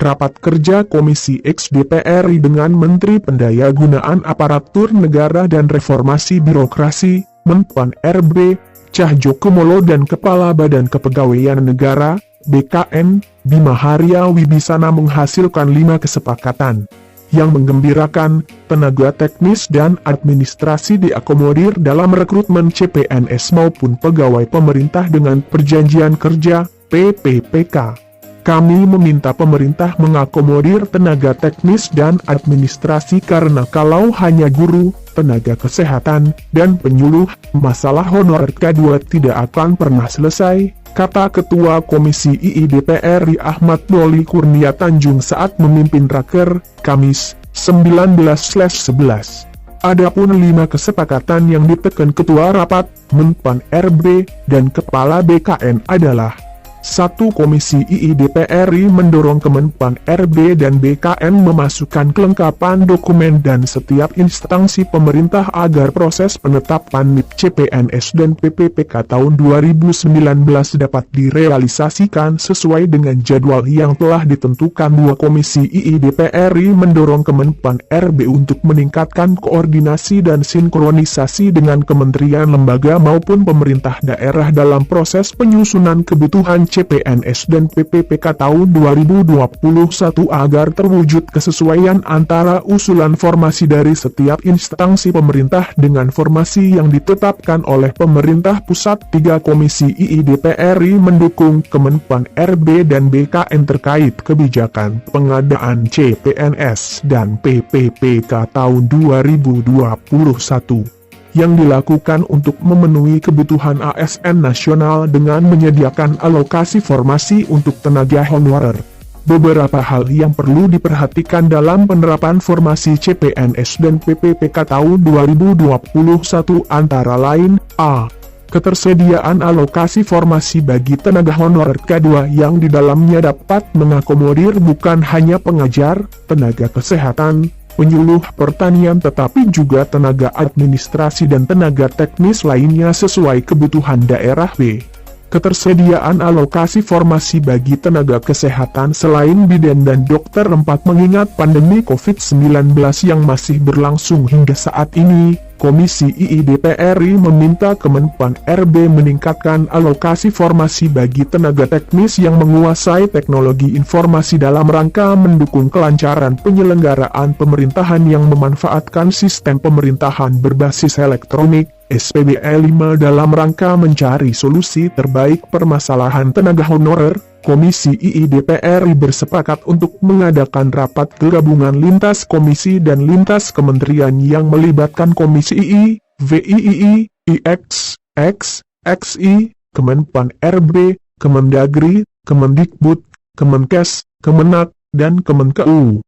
rapat kerja Komisi X DPR RI dengan Menteri Pendayagunaan Aparatur Negara dan Reformasi Birokrasi, Menpan RB, Cahjokumolo dan Kepala Badan Kepegawaian Negara, BKN, Bima Haria Wibisana menghasilkan 5 kesepakatan. Yang menggembirakan, tenaga teknis dan administrasi diakomodir dalam rekrutmen CPNS maupun pegawai pemerintah dengan perjanjian kerja, PPPK. Kami meminta pemerintah mengakomodir tenaga teknis dan administrasi karena kalau hanya guru, tenaga kesehatan, dan penyuluh, masalah honorer K2 tidak akan pernah selesai, kata Ketua Komisi II DPR RI Ahmad Doli Kurnia Tanjung saat memimpin Raker, Kamis, 19/11. Adapun 5 kesepakatan yang ditekan Ketua Rapat, Menpan RB, dan Kepala BKN adalah: 1. Komisi II DPR RI mendorong Kemenpan RB dan BKN memasukkan kelengkapan dokumen dan setiap instansi pemerintah agar proses penetapan NIP CPNS dan PPPK tahun 2019 dapat direalisasikan sesuai dengan jadwal yang telah ditentukan. 2. Komisi II DPR RI mendorong Kemenpan RB untuk meningkatkan koordinasi dan sinkronisasi dengan kementerian lembaga maupun pemerintah daerah dalam proses penyusunan kebutuhan CPNS dan PPPK tahun 2021 agar terwujud kesesuaian antara usulan formasi dari setiap instansi pemerintah dengan formasi yang ditetapkan oleh pemerintah pusat. 3. Komisi II DPR RI mendukung Kemenpan RB dan BKN terkait kebijakan pengadaan CPNS dan PPPK tahun 2021. Yang dilakukan untuk memenuhi kebutuhan ASN nasional dengan menyediakan alokasi formasi untuk tenaga honorer. Beberapa hal yang perlu diperhatikan dalam penerapan formasi CPNS dan PPPK tahun 2021 antara lain: A. Ketersediaan alokasi formasi bagi tenaga honorer K2 yang di dalamnya dapat mengakomodir bukan hanya pengajar, tenaga kesehatan, penyuluh pertanian tetapi juga tenaga administrasi dan tenaga teknis lainnya sesuai kebutuhan daerah. B. Ketersediaan alokasi formasi bagi tenaga kesehatan selain bidan dan dokter. 4. Mengingat pandemi COVID-19 yang masih berlangsung hingga saat ini, Komisi II DPR RI meminta Kemenpan RB meningkatkan alokasi formasi bagi tenaga teknis yang menguasai teknologi informasi dalam rangka mendukung kelancaran penyelenggaraan pemerintahan yang memanfaatkan sistem pemerintahan berbasis elektronik, SPBE 5 dalam rangka mencari solusi terbaik permasalahan tenaga honorer. Komisi II DPR RI bersepakat untuk mengadakan rapat gabungan lintas komisi dan lintas kementerian yang melibatkan Komisi II, VIII, IX, X, XI, Kemenpan RB, Kemendagri, Kemendikbud, Kemenkes, Kemenak, dan Kemenkeu.